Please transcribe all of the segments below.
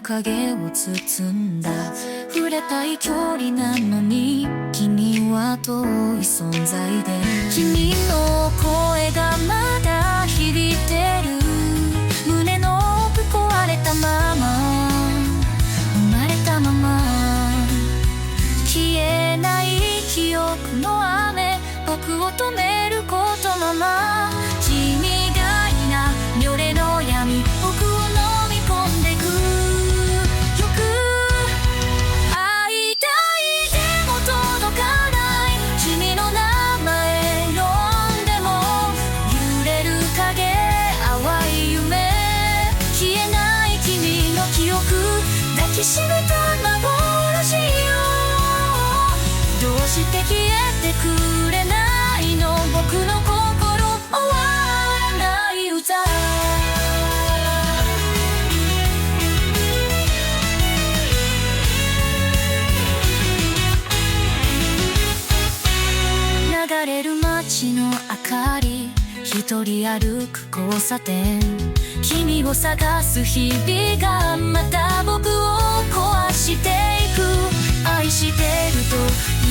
影を包んだ触れたい距離なのに君は遠い存在で君の声がまだ響いてる胸の奥壊れたまま生まれたまま消えない記憶の雨僕を止めることまま君がいな夜の闇僕を飲み込んでくよく会いたいでも届かない君の名前呼んでも揺れる影淡い夢消えない君の記憶抱きしめた幻よどうして消えてくれないの僕の心終わらない歌流れる街の明かり一人歩く交差点君を探す日々がまた僕を壊していく愛してると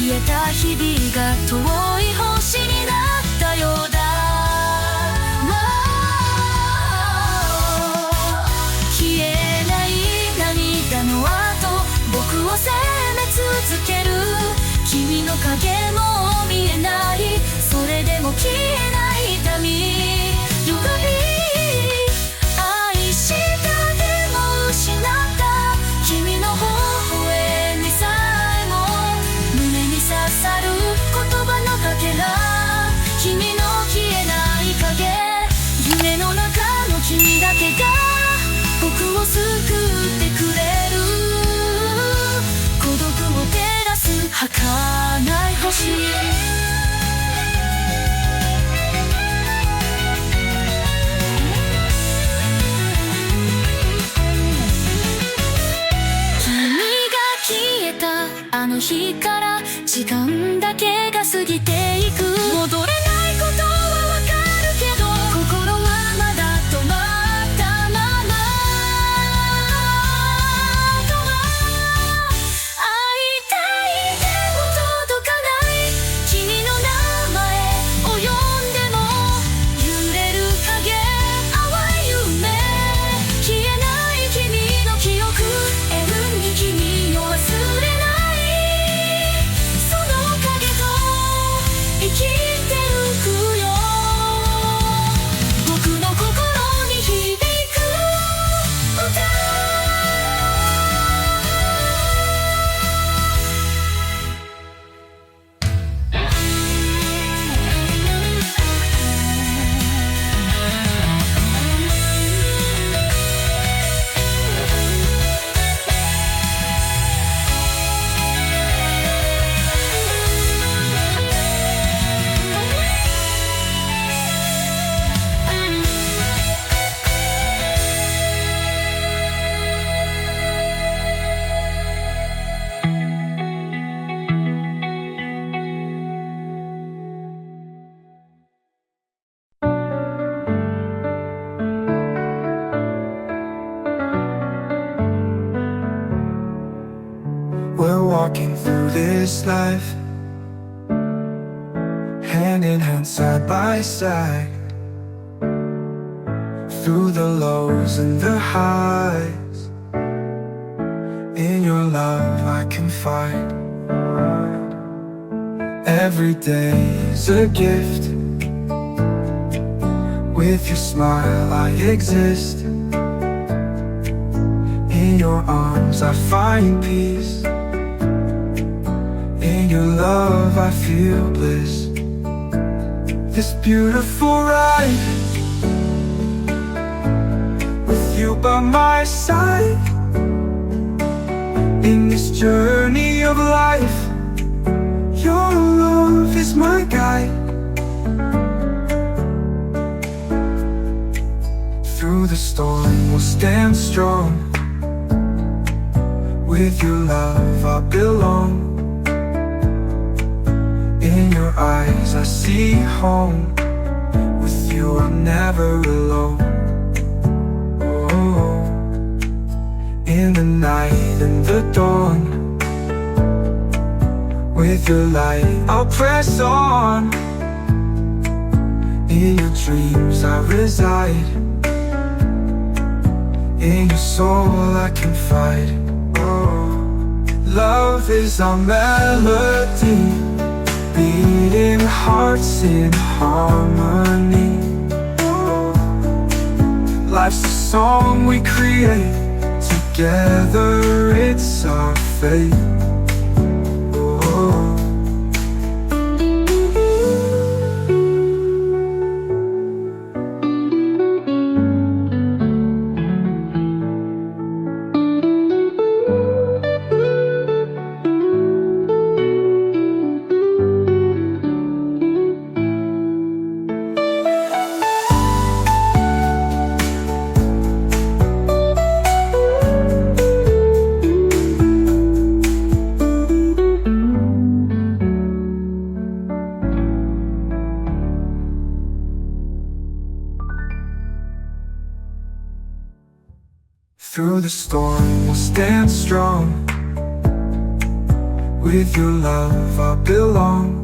言えた日々が遠い星になったようだ消えない涙の後僕を責め続ける君の影も見えないそれでも消えない痛み呼び愛したでも失った君の微笑みさえも胸に刺さる言葉のかけら君の消えない影夢の中の君だけが僕を救ってくれる孤独を照らす儚い星あの日から時間だけが過ぎていく戻れないことはわかるけど心はまだ止まったまま会いたいでも届かない君の名前を呼んでも揺れる影淡い夢消えない君の記憶永遠に君を忘れない生きてゆくよ僕の心に響く歌We're walking through this life, hand in hand, side by side. Through the lows and the highs, in your love I can find. Every day is a gift, with your smile I exist. In your arms I find peace, in your love I feel bliss. This beautiful ride, with you by my side. In this journey of life, your love is my guide. Through the storm we'll stand strong, with your love I belong. In your eyes I see home, with you I'm never alone. Oh, In the night and the dawn, with your light I'll press on. In your dreams I reside, in your soul I confide. Oh, love is our melody, beating hearts in harmony. Life's a song we create, together it's our fate. Oh. Through the storm we'll stand strong, with your love I belong.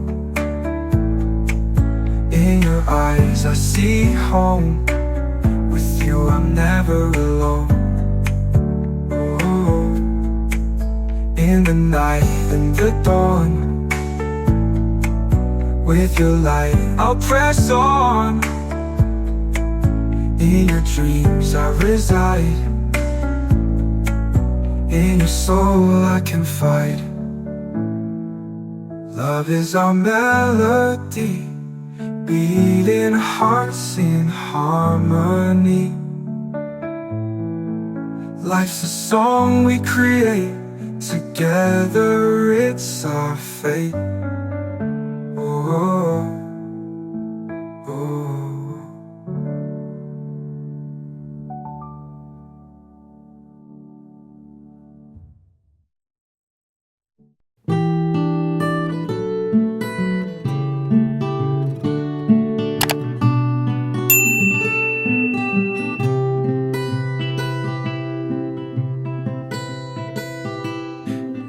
In your eyes I see home, with you I'm never alone. Oh, in the night and the dawn, with your light I'll press on. In your dreams I reside, in your soul I confide. Love is our melody, beating hearts in harmony. Life's a song we create, together it's our fate. Oh, oh, oh.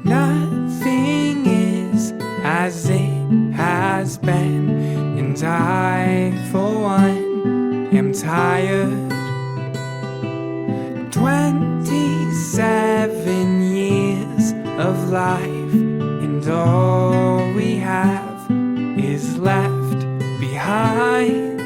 Nothing is as it has been, and I, for one, am tired. 27 years of life, and all we have is left behind.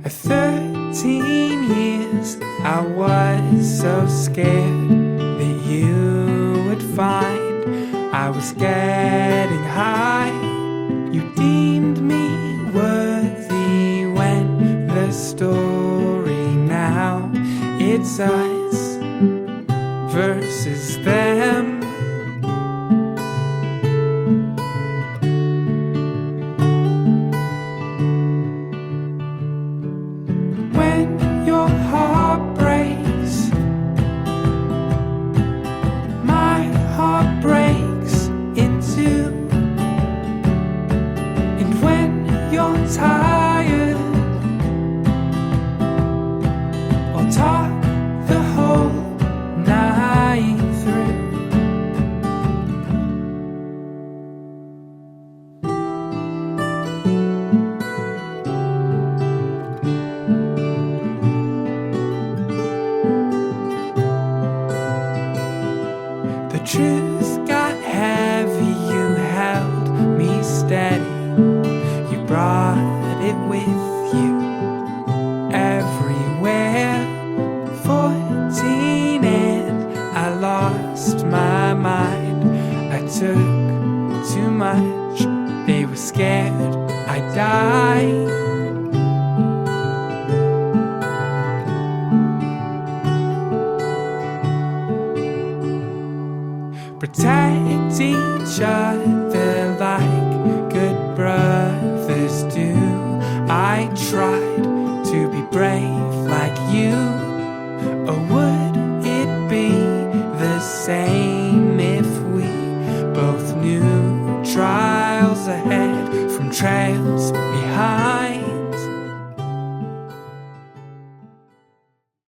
At 13 years I was so scared that you would find I was getting high. You deemed me worthy when the story now, it's us versus them. When your heart breaks, my heart breaks in two. And when you're tired, I'll talk the whole night through. The truth got heavy, you held me steady. You brought it with you everywhere. 14 and I lost my mind. I took too much, they were scared I'd die. Protect each other like good brothers do. I tried to be brave like you. Or would it be the same if we both knew trials ahead from trails behind.